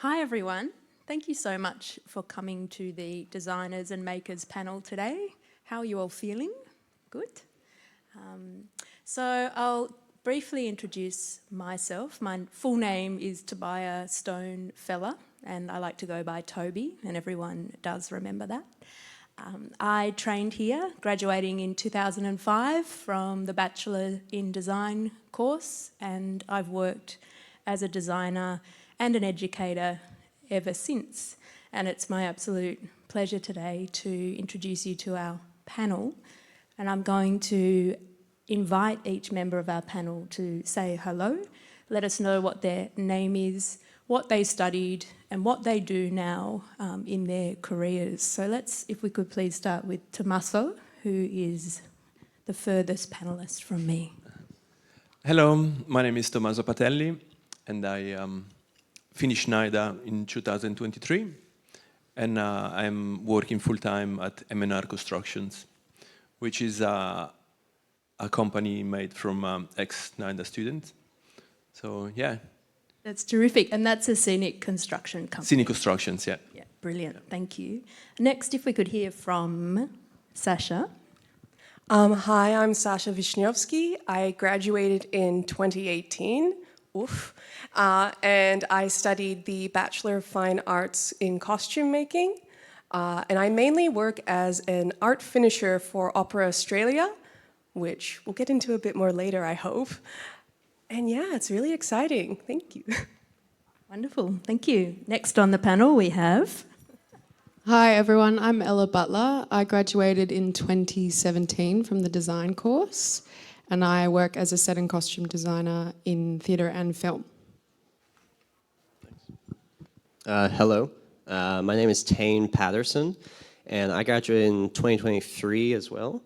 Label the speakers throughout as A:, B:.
A: Hi everyone, thank you so much for coming to the Designers and Makers panel today. How are you all feeling? Good. So I'll briefly introduce myself. My full name is Tobhiyah Feller and I like to go by Toby, and everyone does remember that. I trained here, graduating in 2005 from the Bachelor in Design course, and I've worked as a designer and an educator ever since. And it's my absolute pleasure today to introduce you to our panel. And I'm going to invite each member of our panel to say hello, let us know what their name is, what they studied, and what they do now in their careers. So let's, if we could please start with Tommaso, who is the furthest panellist from me.
B: Hello, my name is Tommaso Patelli, and I finished NIDA in 2023, and I'm working full-time at M&R Constructions, which is a company made from ex-NIDA students. So, yeah.
A: That's terrific, and that's a Scenic Construction company.
B: Scenic Constructions, yeah.
A: Yeah, brilliant, thank you. Next, if we could hear from Sasha.
C: Hi, I'm Sasha Wisniowski. I graduated in 2018. Oof. And I studied the Bachelor of Fine Arts in Costume Making. And I mainly work as an art finisher for Opera Australia, which we'll get into a bit more later, I hope. And yeah, it's really exciting. Thank you.
A: Wonderful, thank you. Next on the panel we have...
D: Hi everyone, I'm Ella Butler. I graduated in 2017 from the design course, and I work as a set and costume designer in theatre and film.
E: Hello, my name is Tanne Patterson, and I graduated in 2023 as well.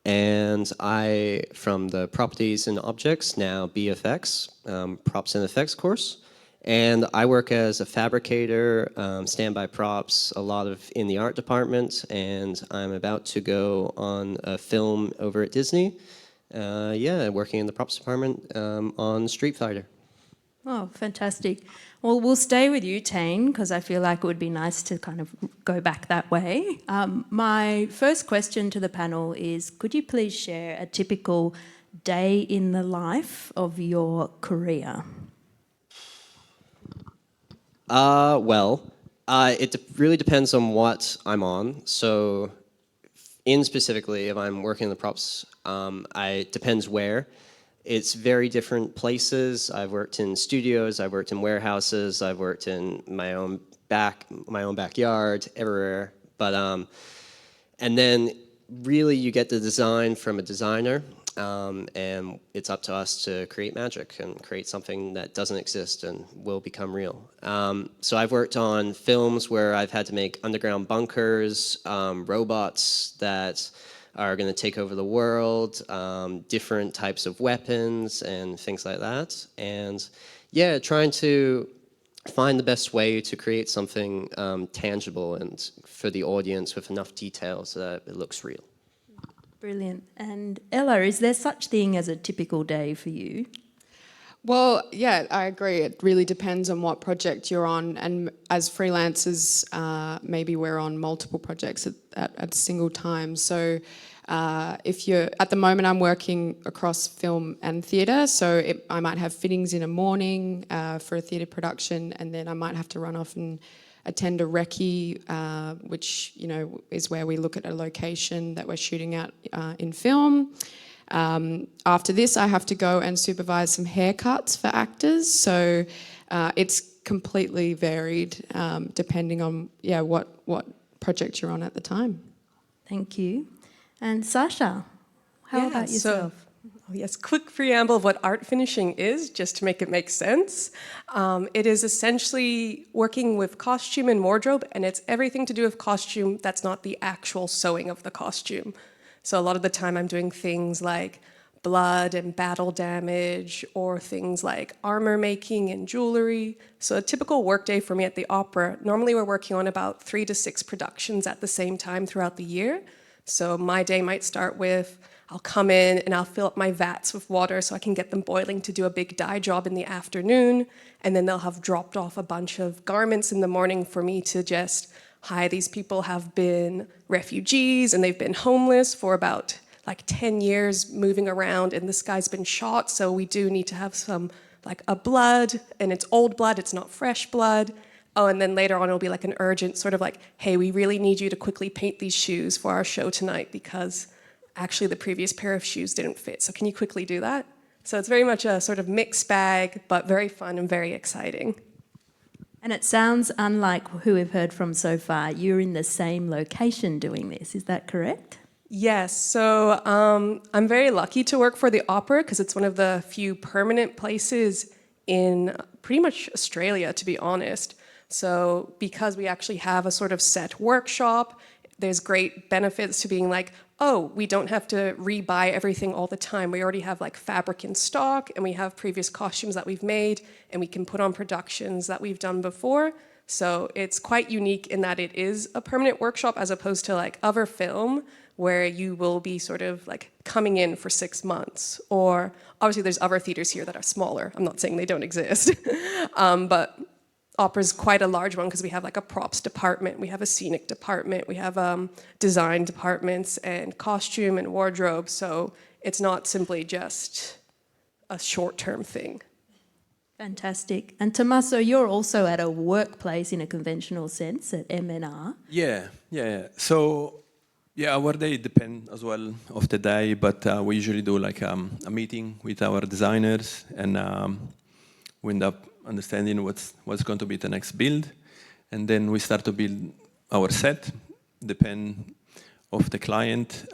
E: And I, from the Properties and Objects, now BFX, Props and Effects course. And I work as a fabricator, standby props, a lot of in the art department, and I'm about to go on a film over at Disney. Yeah, working in the props department on Street Fighter.
A: Oh, fantastic. Well, we'll stay with you, Tanne, because I feel like it would be nice to kind of go back that way. My first question to the panel is, could you please share a typical day in the life of your career?
E: It really depends on what I'm on. So, specifically, if I'm working in the props, it depends where. It's very different places. I've worked in studios, I've worked in warehouses, I've worked in my own backyard, everywhere. But and then really you get the design from a designer, and it's up to us to create magic and create something that doesn't exist and will become real. So I've worked on films where I've had to make underground bunkers, robots that are going to take over the world, different types of weapons and things like that. And yeah, trying to find the best way to create something tangible and for the audience with enough detail so that it looks real.
A: Brilliant. And Ella, is there such thing as a typical day for you?
D: Well, yeah, I agree. It really depends on what project you're on. And as freelancers, maybe we're on multiple projects at a single time. So if you're, at the moment I'm working across film and theatre, so I might have fittings in a morning for a theatre production, and then I might have to run off and attend a recce, which is where we look at a location that we're shooting at in film. After this, I have to go and supervise some haircuts for actors. So it's completely varied depending on what project you're on at the time.
A: Thank you. And Sasha, how about yourself?
C: Yes, quick preamble of what art finishing is, just to make it make sense. It is essentially working with costume and wardrobe, and it's everything to do with costume that's not the actual sewing of the costume. So a lot of the time I'm doing things like blood and battle damage, or things like armor making and jewelry. So a typical workday for me at the opera, normally we're working on about 3 to 6 productions at the same time throughout the year. So my day might start with I'll come in and I'll fill up my vats with water so I can get them boiling to do a big dye job in the afternoon. And then they'll have dropped off a bunch of garments in the morning for me to just, hi, these people have been refugees and they've been homeless for about like 10 years moving around, and this guy's been shot, so we do need to have some, like a blood, and it's old blood, it's not fresh blood. Oh, and then later on it'll be like an urgent sort of like, hey, we really need you to quickly paint these shoes for our show tonight because actually the previous pair of shoes didn't fit, so can you quickly do that? So it's very much a sort of mixed bag, but very fun and very exciting.
A: And it sounds unlike who we've heard from so far. You're in the same location doing this, is that correct?
C: Yes, so I'm very lucky to work for the opera because it's one of the few permanent places in pretty much Australia, to be honest. So because we actually have a sort of set workshop, there's great benefits to being like, oh, we don't have to rebuy everything all the time. We already have like fabric in stock, and we have previous costumes that we've made, and we can put on productions that we've done before. So it's quite unique in that it is a permanent workshop as opposed to like other film where you will be sort of like coming in for 6 months. Or obviously there's other theaters here that are smaller. I'm not saying they don't exist, but opera's quite a large one because we have like a props department, we have a scenic department, we have design departments and costume and wardrobe. So it's not simply just a short-term thing.
A: Fantastic. And Tommaso, you're also at a workplace in a conventional sense at MNR.
B: Yeah. So, yeah, our day depends as well of the day, but we usually do like a meeting with our designers, and we end up understanding what's going to be the next build, and then we start to build our set. Depend of the client.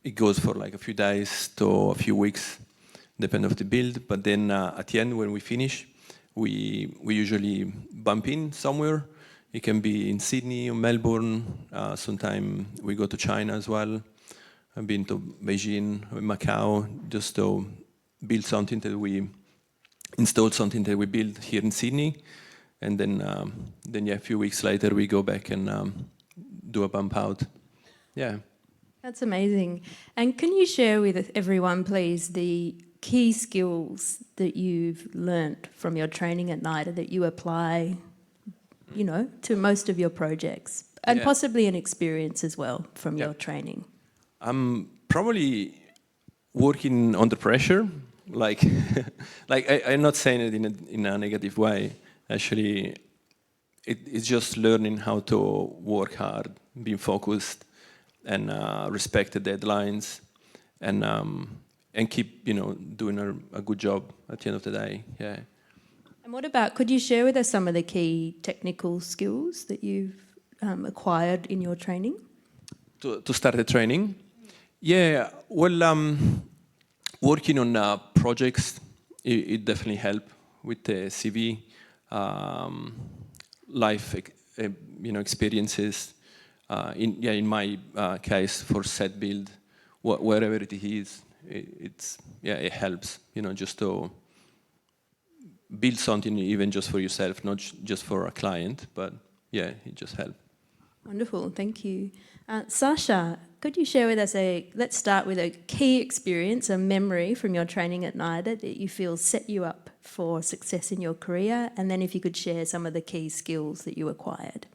B: It goes for like a few days to a few weeks, depend of the build. But then at the end, when we finish, we usually bump in somewhere. It can be in Sydney or Melbourne. Sometimes we go to China as well. I've been to Beijing or Macau just to build something that we install something that we built here in Sydney, and then yeah, a few weeks later we go back and do a bump out. Yeah.
A: That's amazing. And can you share with everyone, please, the key skills that you've learnt from your training at NIDA that you apply, you know, to most of your projects, and possibly an experience as well from your training? I'm
B: probably working under pressure. Like, I'm not saying it in a negative way. Actually, it's just learning how to work hard, being focused, and respect the deadlines, and keep, you know, doing a good job at the end of the day. Yeah.
A: And what about, could you share with us some of the key technical skills that you've acquired in your training?
B: To start the training? Yeah. Well. Working on projects, it definitely helped with the CV, life, experiences. In my case, for set build, wherever it is, it helps. You know, just to build something even just for yourself, not just for a client, but yeah, it just helps.
A: Wonderful, thank you. Sasha, could you share with us let's start with a key experience, a memory from your training at NIDA that you feel set you up for success in your career, and then if you could share some of the key skills that you acquired.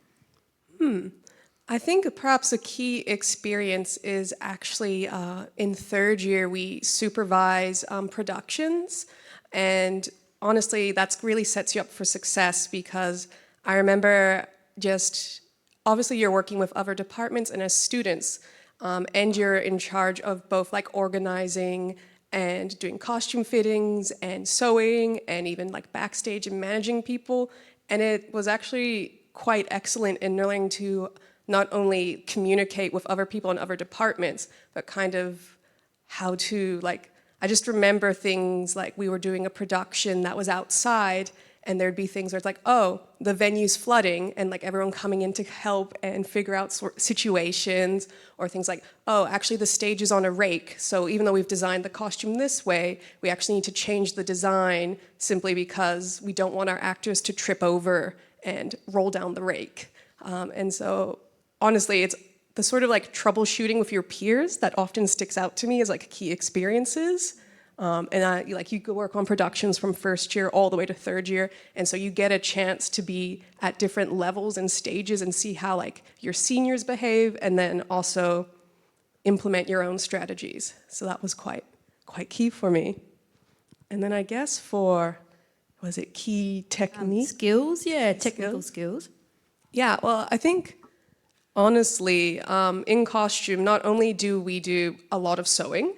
C: I think perhaps a key experience is actually in third year we supervise productions, and honestly that's really sets you up for success because I remember just obviously you're working with other departments and as students, and you're in charge of both like organizing and doing costume fittings and sewing and even like backstage and managing people. And it was actually quite excellent in learning to not only communicate with other people in other departments, but kind of how to like, I just remember things like we were doing a production that was outside, and there'd be things where it's like, oh, the venue's flooding, and like everyone coming in to help and figure out situations, or things like, oh, actually the stage is on a rake, so even though we've designed the costume this way, we actually need to change the design simply because we don't want our actors to trip over and roll down the rake. And so honestly, it's the sort of like troubleshooting with your peers that often sticks out to me as like key experiences. You go work on productions from first year all the way to third year, and so you get a chance to be at different levels and stages and see how like your seniors behave, and then also implement your own strategies. So that was quite key for me. And then I guess for, was it key technique?
A: Skills, yeah, technical skills.
C: Yeah, well, I think honestly, in costume, not only do we do a lot of sewing,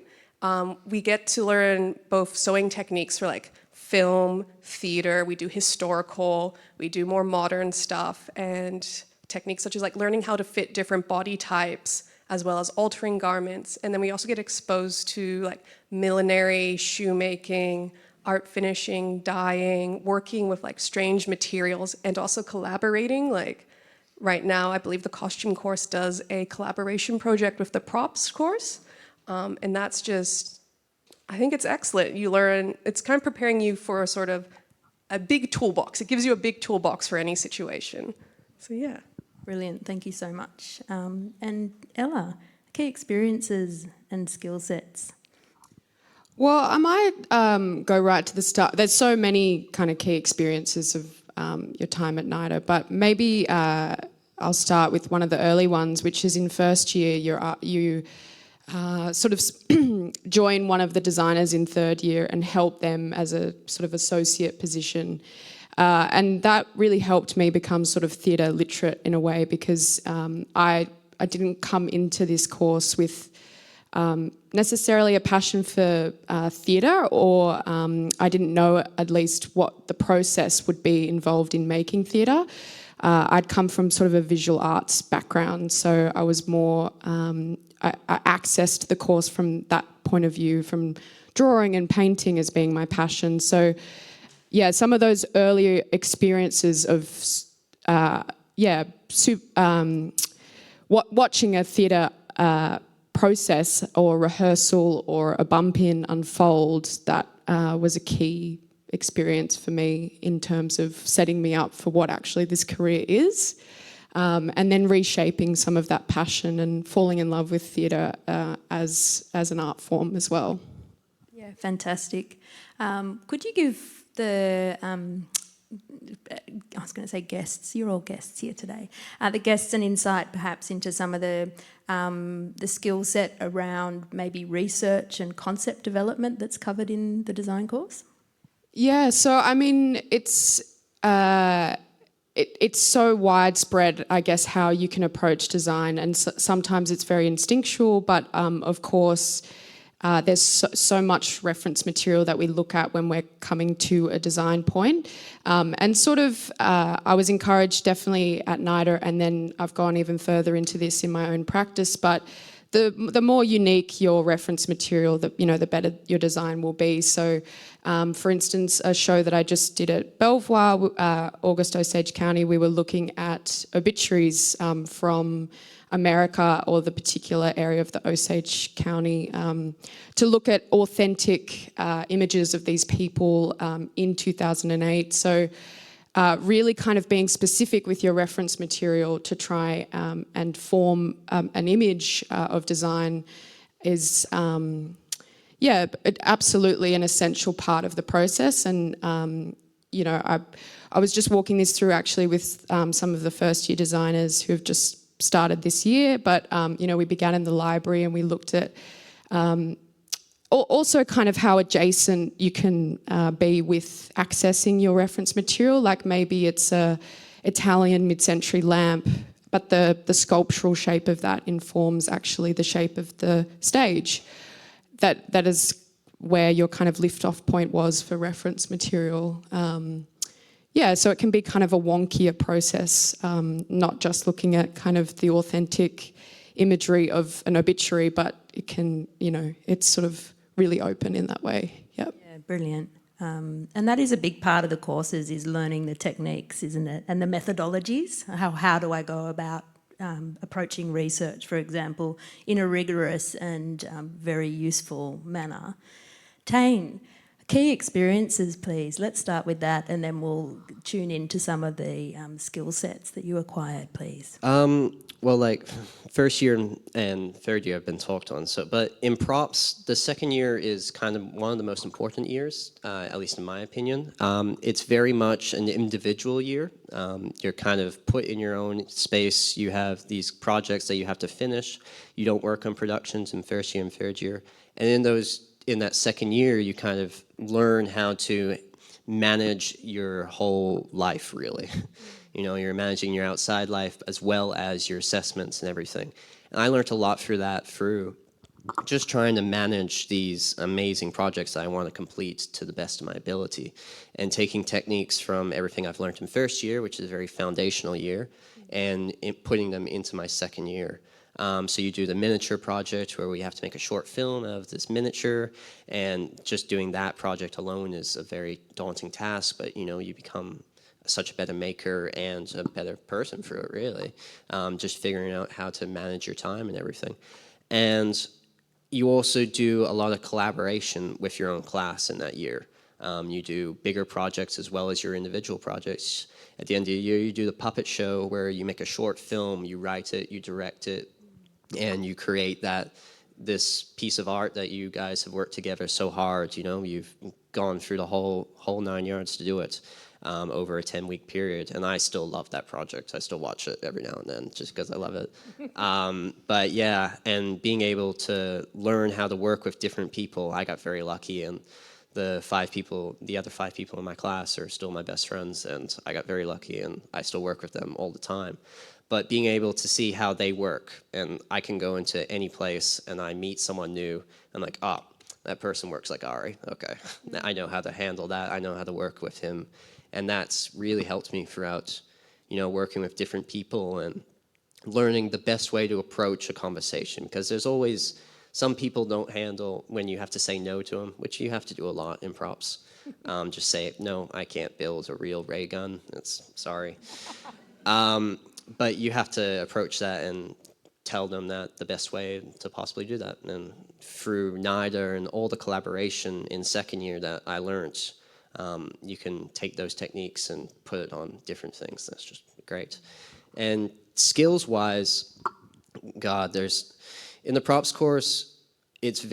C: we get to learn both sewing techniques for like film, theater, we do historical, we do more modern stuff, and techniques such as like learning how to fit different body types, as well as altering garments. And then we also get exposed to like millinery, shoemaking, art finishing, dyeing, working with like strange materials, and also collaborating. Like right now, I believe the costume course does a collaboration project with the props course. And that's just, I think it's excellent. You learn, it's kind of preparing you for a sort of a big toolbox. It gives you a big toolbox for any situation. So yeah.
A: Brilliant, thank you so much. And Ella, key experiences and skill sets.
D: Well, I might go right to the start. There's so many kind of key experiences of your time at NIDA, but maybe I'll start with one of the early ones, which is in first year, you sort of join one of the designers in third year and help them as a sort of associate position. And that really helped me become sort of theatre literate in a way, because I didn't come into this course with necessarily a passion for theatre, or I didn't know at least what the process would be involved in making theatre. I'd come from sort of a visual arts background, so I was more, I accessed the course from that point of view, from drawing and painting as being my passion. So yeah, some of those early experiences of watching a theatre process or rehearsal or a bump in unfold, that was a key experience for me in terms of setting me up for what actually this career is, and then reshaping some of that passion and falling in love with theatre as an art form as well.
A: Yeah, fantastic. Could you give the, I was going to say guests, you're all guests here today, the guests an insight perhaps into some of the skill set around maybe research and concept development that's covered in the design course?
D: Yeah, so I mean, it's so widespread, I guess, how you can approach design, and sometimes it's very instinctual, but of course there's so much reference material that we look at when we're coming to a design point. And sort of I was encouraged definitely at NIDA, and then I've gone even further into this in my own practice, but the more unique your reference material, the better your design will be. So for instance, a show that I just did at Belvoir, August Osage County, we were looking at obituaries from America, or the particular area of the Osage County, to look at authentic images of these people in 2008. So really kind of being specific with your reference material to try and form an image of design is, absolutely an essential part of the process. And, I was just walking this through actually with some of the first year designers who have just started this year, but we began in the library and we looked at also kind of how adjacent you can be with accessing your reference material. Like maybe it's a Italian mid-century lamp, but the sculptural shape of that informs actually the shape of the stage. That is where your kind of lift-off point was for reference material. So it can be kind of a wonkier process, not just looking at kind of the authentic imagery of an obituary, but it can, it's sort of really open in that way. Yep.
A: Yeah, brilliant. And that is a big part of the courses, is learning the techniques, isn't it? And the methodologies. How do I go about approaching research, for example, in a rigorous and very useful manner? Tanne, Key experiences, please. Let's start with that, and then we'll tune into some of the skill sets that you acquired, please.
E: Well, like first year and third year have been talked on. So, but in props, the second year is kind of one of the most important years, at least in my opinion. It's very much an individual year. You're kind of put in your own space. You have these projects that you have to finish. You don't work on productions in first year and third year. And in that second year, you kind of learn how to manage your whole life, really. You know, you're managing your outside life as well as your assessments and everything. And I learned a lot through just trying to manage these amazing projects that I want to complete to the best of my ability, and taking techniques from everything I've learned in first year, which is a very foundational year, and putting them into my second year. So you do the miniature project where we have to make a short film of this miniature, and just doing that project alone is a very daunting task, but you know, you become such a better maker and a better person for it, really. Just figuring out how to manage your time and everything. And you also do a lot of collaboration with your own class in that year. You do bigger projects as well as your individual projects. At the end of the year, you do the puppet show where you make a short film, you write it, you direct it, and you create this piece of art that you guys have worked together so hard. You know, you've gone through the whole 9 yards to do it. Over a 10-week period, and I still love that project. I still watch it every now and then just because I love it. But yeah, and being able to learn how to work with different people, I got very lucky, and the other five people in my class are still my best friends, and I got very lucky, and I still work with them all the time. But being able to see how they work, and I can go into any place and I meet someone new, and like, oh, that person works like Ari. Okay, I know how to handle that. I know how to work with him. And that's really helped me throughout, you know, working with different people and learning the best way to approach a conversation. Because there's always, some people don't handle when you have to say no to them, which you have to do a lot in props. Just say, no, I can't build a real ray gun. Sorry. But you have to approach that and tell them that the best way to possibly do that. And through NIDA and all the collaboration in second year that I learned, you can take those techniques and put it on different things. That's just great. And skills-wise, God, in the props course, it's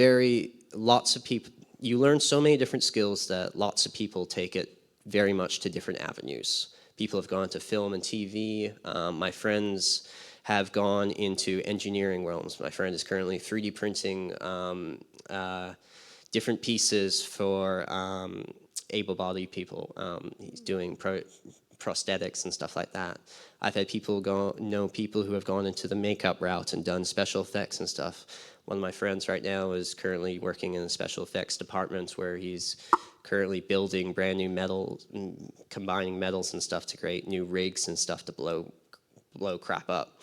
E: lots of people, you learn so many different skills that lots of people take it very much to different avenues. People have gone to film and TV. My friends have gone into engineering realms. My friend is currently 3D printing different pieces for able-bodied people. He's doing prosthetics and stuff like that. I've had people know people who have gone into the makeup route and done special effects and stuff. One of my friends right now is currently working in the special effects department where he's currently building brand new metals, combining metals and stuff to create new rigs and stuff to blow crap up.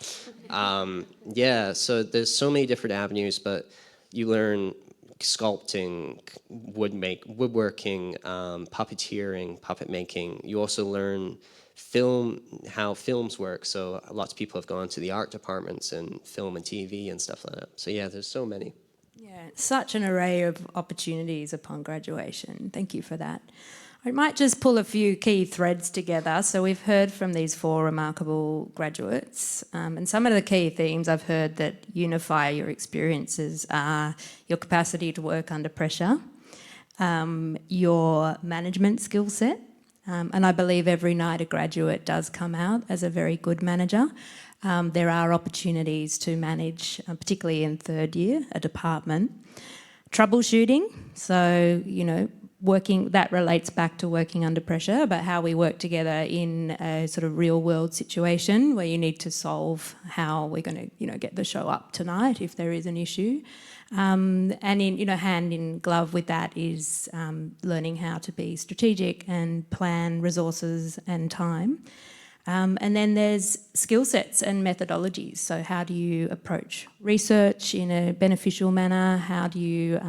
E: Yeah, so there's so many different avenues, but you learn sculpting, woodworking, puppeteering, puppet making. You also learn how films work. So lots of people have gone to the art departments in film and TV and stuff like that. So yeah, there's so many.
A: Yeah, such an array of opportunities upon graduation. Thank you for that. I might just pull a few key threads together. So we've heard from these 4 remarkable graduates, and some of the key themes I've heard that unify your experiences are your capacity to work under pressure, your management skill set, and I believe every NIDA graduate does come out as a very good manager. There are opportunities to manage, particularly in third year, a department. Troubleshooting, so, you know, that relates back to working under pressure, but how we work together in a sort of real world situation where you need to solve how we're going to, you know, get the show up tonight if there is an issue. And in, you know, hand in glove with that is learning how to be strategic and plan resources and time. And then there's skill sets and methodologies. So how do you approach research in a beneficial manner? How do you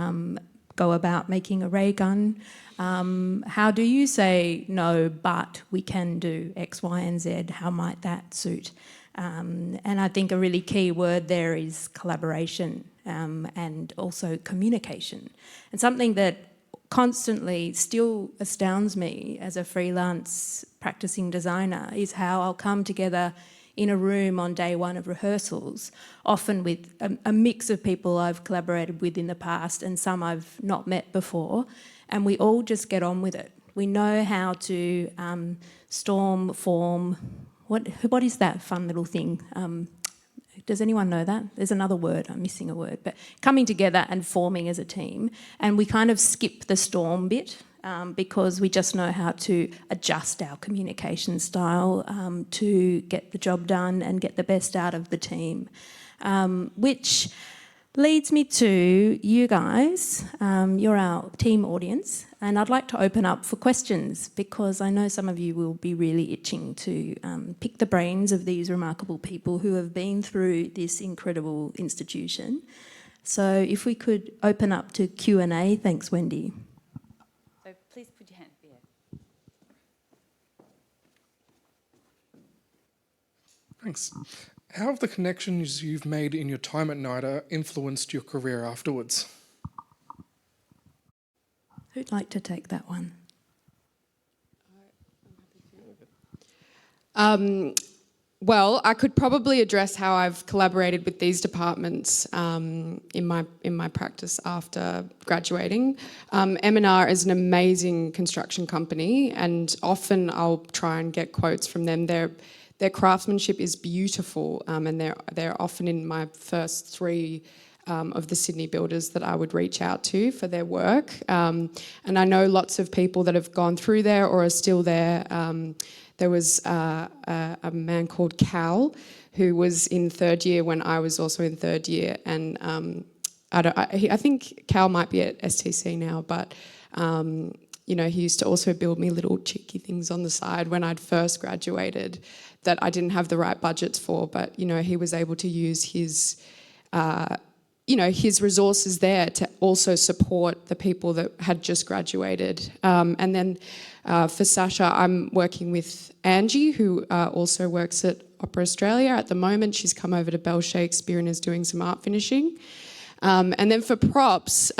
A: go about making a ray gun? How do you say, no, but we can do X, Y, and Z? How might that suit? And I think a really key word there is collaboration and also communication. And something that constantly still astounds me as a freelance practicing designer is how I'll come together in a room on day one of rehearsals, often with a mix of people I've collaborated with in the past and some I've not met before, and we all just get on with it. We know how to storm, form, what is that fun little thing? Does anyone know that? There's another word, I'm missing a word, but coming together and forming as a team. And we kind of skip the storm bit because we just know how to adjust our communication style to get the job done and get the best out of the team. Which leads me to you guys. You're our team audience, and I'd like to open up for questions because I know some of you will be really itching to pick the brains of these remarkable people who have been through this incredible institution. So if we could open up to Q&A. Thanks, Wendy.
F: So please put your hand here.
G: Thanks. How have the connections you've made in your time at NIDA influenced your career afterwards?
A: Who'd like to take that one?
D: Well, I could probably address how I've collaborated with these departments in my practice after graduating. M&R is an amazing construction company, and often I'll try and get quotes from them. Their craftsmanship is beautiful, and they're often in my first three of the Sydney builders that I would reach out to for their work. And I know lots of people that have gone through there or are still there. There was a man called Cal who was in third year when I was also in third year, and I think Cal might be at STC now, but you know, he used to also build me little cheeky things on the side when I'd first graduated that I didn't have the right budgets for, but you know, he was able to use his his resources there to also support the people that had just graduated. And then for Sasha, I'm working with Angie, who also works at Opera Australia at the moment. She's come over to Bell Shakespeare and is doing some art finishing. And then for props,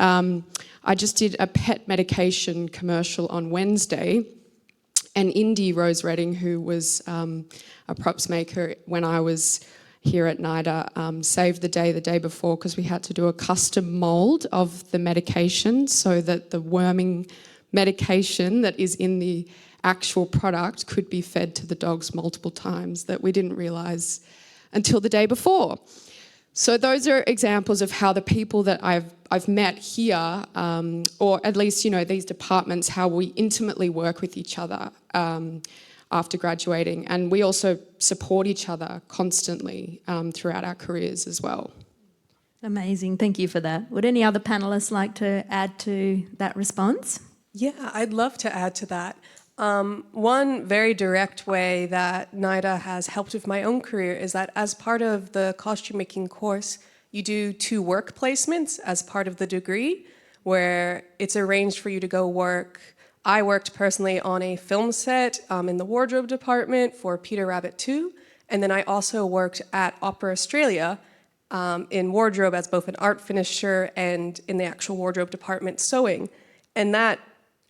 D: I just did a pet medication commercial on Wednesday, and Indy Rose Redding, who was a props maker when I was here at NIDA, saved the day before because we had to do a custom mould of the medication so that the worming medication that is in the actual product could be fed to the dogs multiple times that we didn't realise until the day before. So those are examples of how the people that I've met here, or at least, you know, these departments, how we intimately work with each other after graduating. And we also support each other constantly throughout our careers as well.
A: Amazing, thank you for that. Would any other panellists like to add to that response?
C: Yeah, I'd love to add to that. One very direct way that NIDA has helped with my own career is that as part of the costume making course, you do 2 work placements as part of the degree, where it's arranged for you to go work. I worked personally on a film set in the wardrobe department for Peter Rabbit 2, and then I also worked at Opera Australia in wardrobe as both an art finisher and in the actual wardrobe department sewing. And that,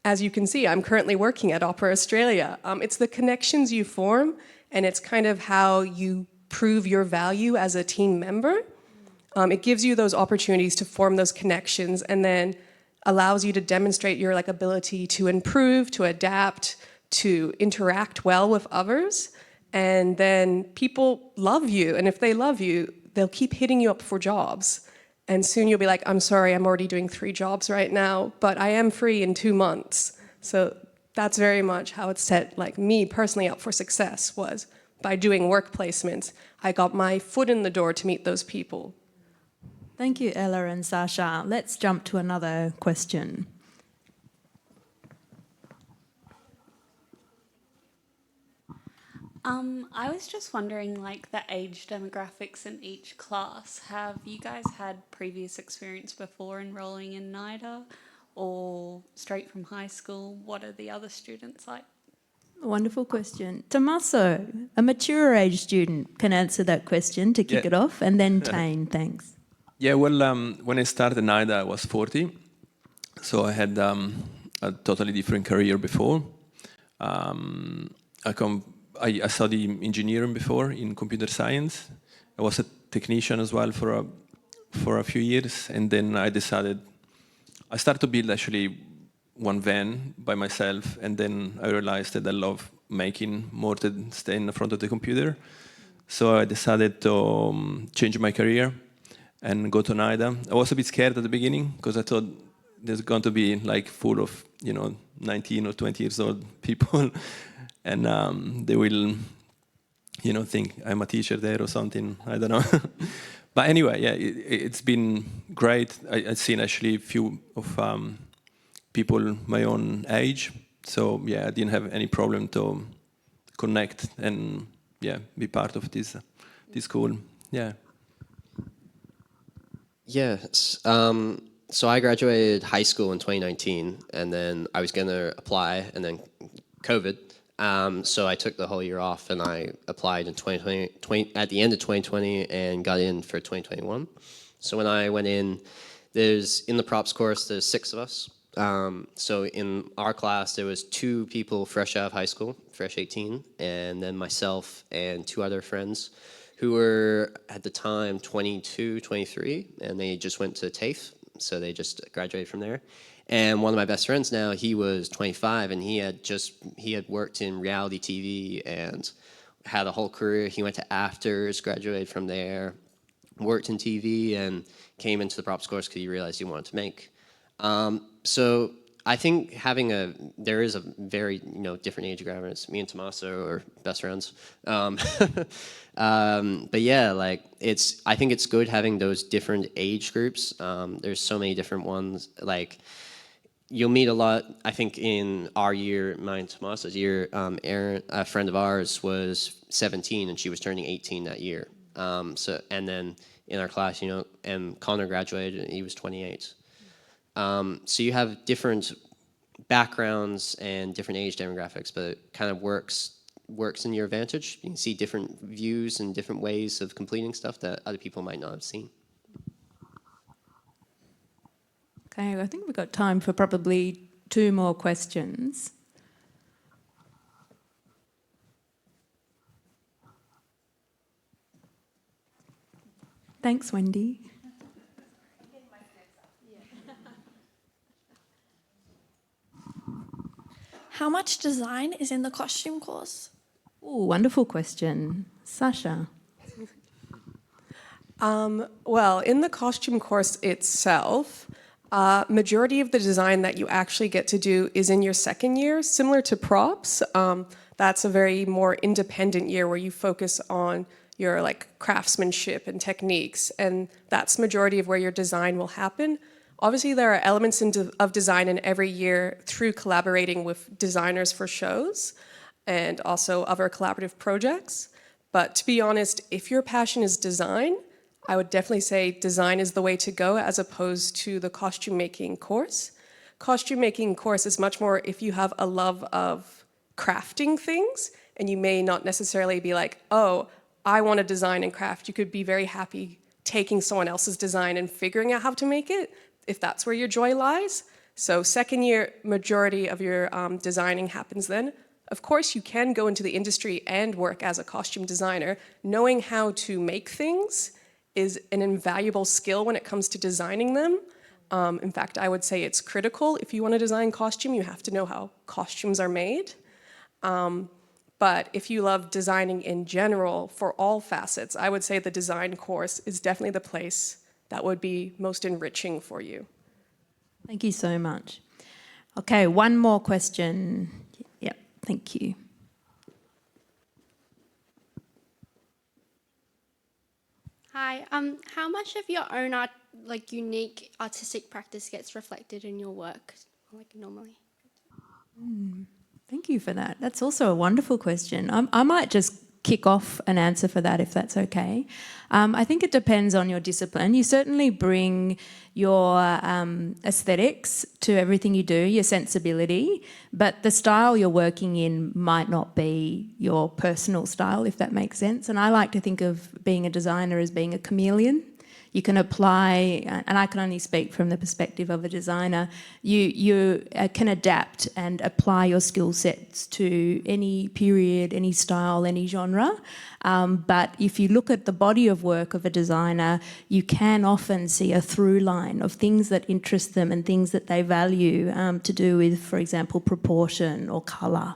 C: as you can see, I'm currently working at Opera Australia. It's the connections you form, and it's kind of how you prove your value as a team member. It gives you those opportunities to form those connections, and then allows you to demonstrate your ability to improve, to adapt, to interact well with others. And then people love you, and if they love you, they'll keep hitting you up for jobs. And soon you'll be like, I'm sorry, I'm already doing 3 jobs right now, but I am free in 2 months. So that's very much how it set me personally up for success, was by doing work placements. I got my foot in the door to meet those people.
A: Thank you, Ella and Sasha. Let's jump to another question.
F: I was just wondering, the age demographics in each class. Have you guys had previous experience before enrolling in NIDA, or straight from high school? What are the other students like?
A: Wonderful question. Tommaso, a mature age student, can answer that question to kick it off, and then Tanne, thanks.
B: Yeah, well, when I started NIDA, I was 40. So I had a totally different career before. I studied engineering before in computer science. I was a technician as well for a few years, and then I started to build actually one van by myself, and then I realized that I love making more than staying in front of the computer. So I decided to change my career and go to NIDA. I was a bit scared at the beginning because I thought there's going to be like full of 19 or 20 years old people, and they will think I'm a teacher there or something. I don't know. But anyway, yeah, it's been great. I've seen actually a few of people my own age. So yeah, I didn't have any problem to connect and be part of this school. Yeah.
E: Yes. So I graduated high school in 2019, and then I was going to apply, and then COVID. So I took the whole year off, and I applied in 2020 at the end of 2020 and got in for 2021. So when I went in the props course, there's 6 of us. So in our class, there was 2 people fresh out of high school, fresh 18, and then myself and 2 other friends who were at the time 22, 23, and they just went to TAFE, so they just graduated from there. And one of my best friends now, he was 25, and he had worked in reality TV and had a whole career. He went to Afters, graduated from there, worked in TV, and came into the props course because he realized he wanted to make. So I think there is a very different age group. Me and Tommaso are best friends. But yeah, I think it's good having those different age groups. There's so many different ones. Like you'll meet a lot. I think in our year, mine and Tommaso's year, Erin, a friend of ours, was 17 and she was turning 18 that year. And then in our class, and Connor graduated and he was 28. So you have different backgrounds and different age demographics, but it kind of works in your advantage. You can see different views and different ways of completing stuff that other people might not have seen.
A: Okay, I think we've got time for probably 2 more questions. Thanks, Wendy.
H: How much design is in the costume course?
A: Oh, wonderful question. Sasha.
C: Well, in the costume course itself, majority of the design that you actually get to do is in your second year, similar to props. That's a very more independent year where you focus on your craftsmanship and techniques, and that's majority of where your design will happen. Obviously, there are elements of design in every year through collaborating with designers for shows and also other collaborative projects. But to be honest, if your passion is design, I would definitely say design is the way to go as opposed to the costume making course. Costume making course is much more if you have a love of crafting things, and you may not necessarily be like, oh, I want to design and craft. You could be very happy taking someone else's design and figuring out how to make it, if that's where your joy lies. So second year, majority of your designing happens then. Of course, you can go into the industry and work as a costume designer. Knowing how to make things is an invaluable skill when it comes to designing them. In fact, I would say it's critical. If you want to design costume, you have to know how costumes are made. But if you love designing in general for all facets, I would say the design course is definitely the place that would be most enriching for you.
A: Thank you so much. Okay, 1 more question. Yep, thank you.
H: Hi, how much of your own unique artistic practice gets reflected in your work, normally?
A: Thank you for that. That's also a wonderful question. I might just kick off an answer for that, if that's okay. I think it depends on your discipline. You certainly bring your aesthetics to everything you do, your sensibility, but the style you're working in might not be your personal style, if that makes sense. And I like to think of being a designer as being a chameleon. You can apply, and I can only speak from the perspective of a designer, you can adapt and apply your skill sets to any period, any style, any genre. But if you look at the body of work of a designer, you can often see a through line of things that interest them and things that they value to do with, for example, proportion or colour.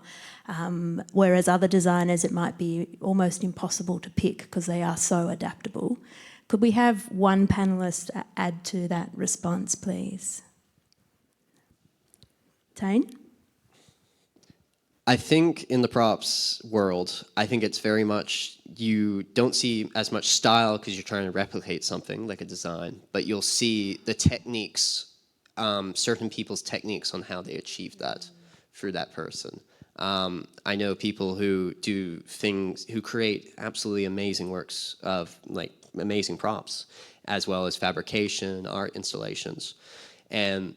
A: Whereas other designers, it might be almost impossible to pick because they are so adaptable. Could we have one panellist add to that response, please? Tanne?
E: I think in the props world, I think it's very much, you don't see as much style because you're trying to replicate something like a design, but you'll see the techniques, certain people's techniques on how they achieve that through that person. I know people who do things, who create absolutely amazing works of like amazing props, as well as fabrication, art installations. And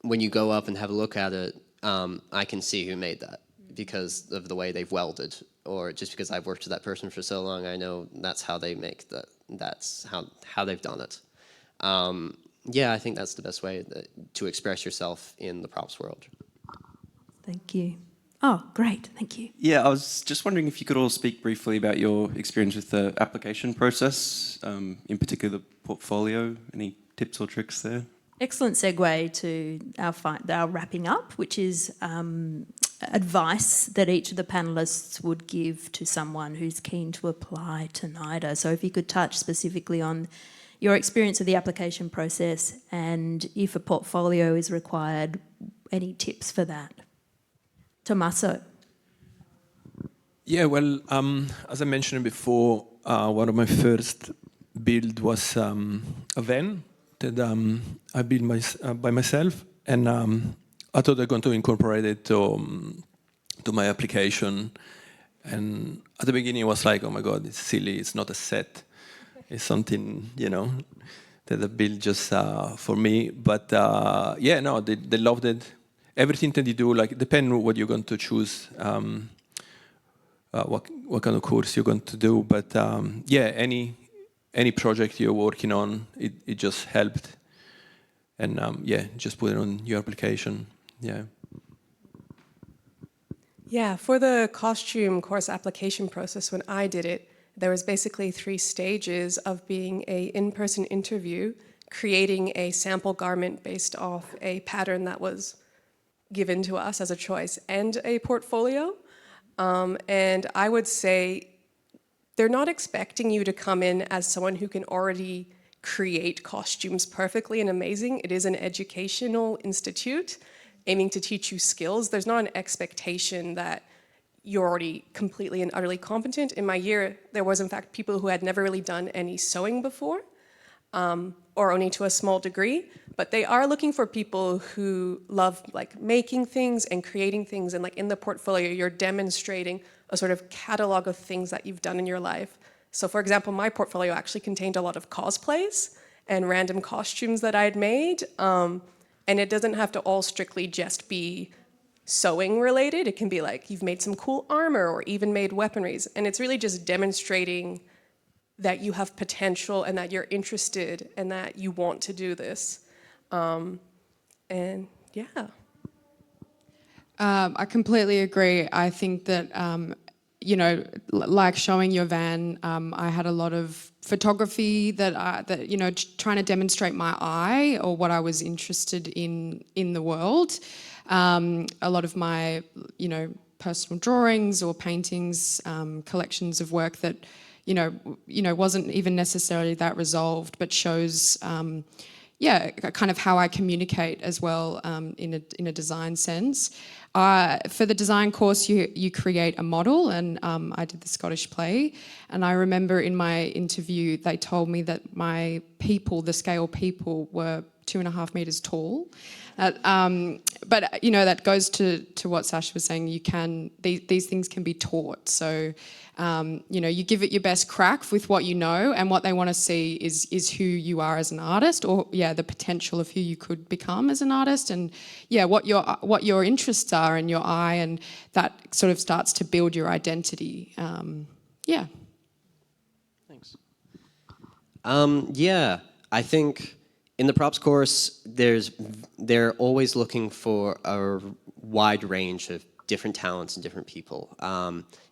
E: when you go up and have a look at it, I can see who made that because of the way they've welded, or just because I've worked with that person for so long, I know that's how they make that, that's how they've done it. Yeah, I think that's the best way to express yourself in the props world.
A: Thank you. Oh, great, thank you.
I: Yeah, I was just wondering if you could all speak briefly about your experience with the application process, in particular the portfolio. Any tips or tricks there?
A: Excellent segue to our wrapping up, which is advice that each of the panellists would give to someone who's keen to apply to NIDA. So if you could touch specifically on your experience of the application process, and if a portfolio is required, any tips for that? Tommaso.
B: Yeah, well, as I mentioned before, one of my first build was a van that I built by myself, and I thought I'm going to incorporate it to my application. And at the beginning, it was like, oh my God, it's silly. It's not a set. It's something, you know, that I built just for me. But yeah, no, they loved it. Everything that you do, like, depends on what you're going to choose, what kind of course you're going to do. But yeah, any project you're working on, it just helped. And yeah, just put it on your application. Yeah.
C: Yeah, for the costume course application process, when I did it, there was basically 3 stages of being an in-person interview, creating a sample garment based off a pattern that was given to us as a choice, and a portfolio. And I would say they're not expecting you to come in as someone who can already create costumes perfectly and amazing. It is an educational institute aiming to teach you skills. There's not an expectation that you're already completely and utterly competent. In my year, there was in fact people who had never really done any sewing before, or only to a small degree, but they are looking for people who love like making things and creating things, and like in the portfolio, you're demonstrating a sort of catalog of things that you've done in your life. So for example, my portfolio actually contained a lot of cosplays and random costumes that I had made, and it doesn't have to all strictly just be sewing related. It can be like you've made some cool armor or even made weaponries, and it's really just demonstrating that you have potential and that you're interested and that you want to do this. And yeah.
D: I completely agree. I think that, you know, like showing your van, I had a lot of photography that you know, trying to demonstrate my eye or what I was interested in the world. A lot of my, you know, personal drawings or paintings, collections of work that, you know, wasn't even necessarily that resolved, but shows, yeah, kind of how I communicate as well in a design sense. For the design course, you create a model, and I did the Scottish play. And I remember in my interview, they told me that my people, the scale people, were 2.5 meters tall. But you know, that goes to what Sasha was saying. You can these things can be taught. So you know, you give it your best crack with what you know, and what they want to see is who you are as an artist, or yeah, the potential of who you could become as an artist, and yeah, what your interests are in your eye, and that sort of starts to build your identity. Yeah.
I: Thanks.
E: Yeah, I think in the props course, they're always looking for a wide range of different talents and different people.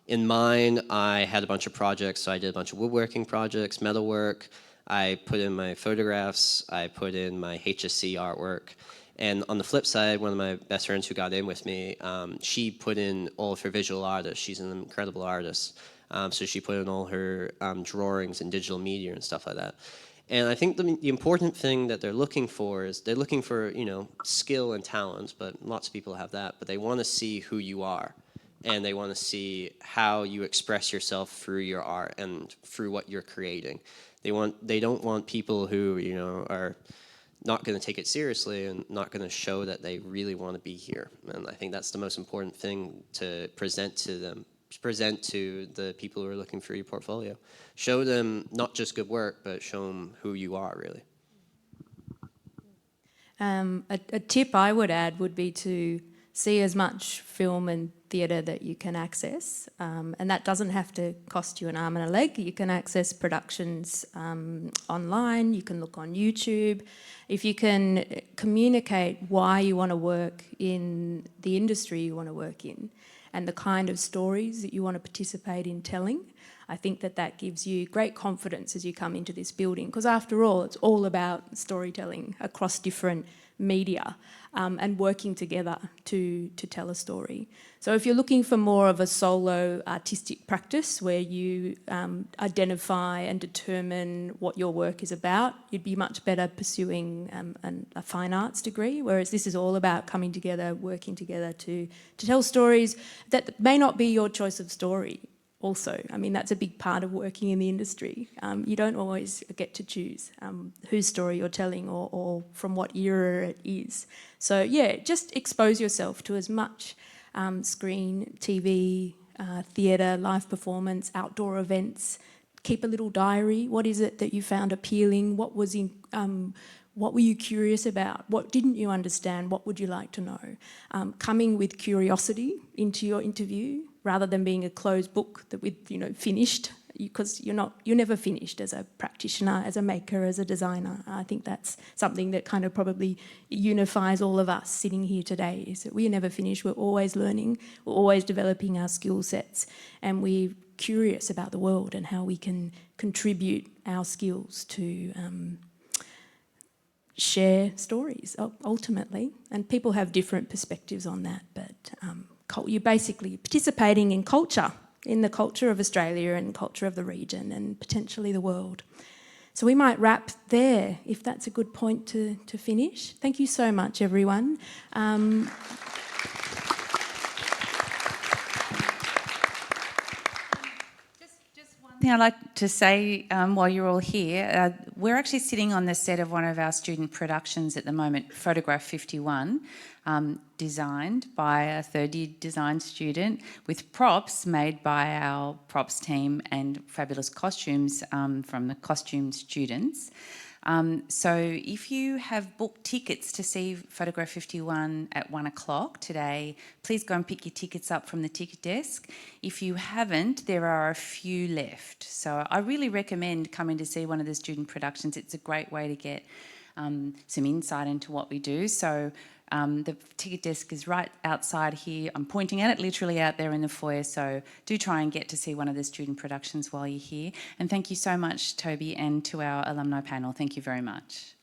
E: In mine, I had a bunch of projects, so I did a bunch of woodworking projects, metalwork. I put in my photographs, I put in my HSC artwork. And on the flip side, one of my best friends who got in with me, she put in all of her visual artists. She's an incredible artist. So she put in all her drawings and digital media and stuff like that. And I think the important thing that they're looking for is they're looking for, you know, skill and talent, but lots of people have that, but they want to see who you are. And they want to see how you express yourself through your art and through what you're creating. They don't want people who, you know, are not going to take it seriously and not going to show that they really want to be here. And I think that's the most important thing to present to them, present to the people who are looking for your portfolio. Show them not just good work, but show them who you are, really.
A: A tip I would add would be to see as much film and theatre that you can access, and that doesn't have to cost you an arm and a leg. You can access productions online, you can look on YouTube. If you can communicate why you want to work in the industry you want to work in and the kind of stories that you want to participate in telling, I think that that gives you great confidence as you come into this building, because after all, it's all about storytelling across different media and working together to tell a story. So if you're looking for more of a solo artistic practice where you identify and determine what your work is about, you'd be much better pursuing a fine arts degree, whereas this is all about coming together, working together to tell stories that may not be your choice of story. Also, I mean, that's a big part of working in the industry. You don't always get to choose whose story you're telling or from what era it is. So yeah, just expose yourself to as much screen, TV, theatre, live performance, outdoor events. Keep a little diary. What is it that you found appealing? What was in, what were you curious about? What didn't you understand? What would you like to know? Coming with curiosity into your interview, rather than being a closed book that with, you know, finished, because you're never finished as a practitioner, as a maker, as a designer. I think that's something that kind of probably unifies all of us sitting here today, is that we're never finished. We're always learning, we're always developing our skill sets, and we're curious about the world and how we can contribute our skills to share stories ultimately. And people have different perspectives on that, but you're basically participating in culture, in the culture of Australia and culture of the region and potentially the world. So we might wrap there, if that's a good point to finish. Thank you so much, everyone.
J: Thing I'd like to say while you're all here, we're actually sitting on the set of one of our student productions at the moment, Photograph 51, designed by a third-year design student with props made by our props team and fabulous costumes from the costume students. So if you have booked tickets to see Photograph 51 at 1 o'clock today, please go and pick your tickets up from the ticket desk. If you haven't, there are a few left. So I really recommend coming to see one of the student productions. It's a great way to get some insight into what we do. So the ticket desk is right outside here. I'm pointing at it, literally out there in the foyer, so do try and get to see one of the student productions while you're here. And thank you so much, Toby, and to our alumni panel. Thank you very much.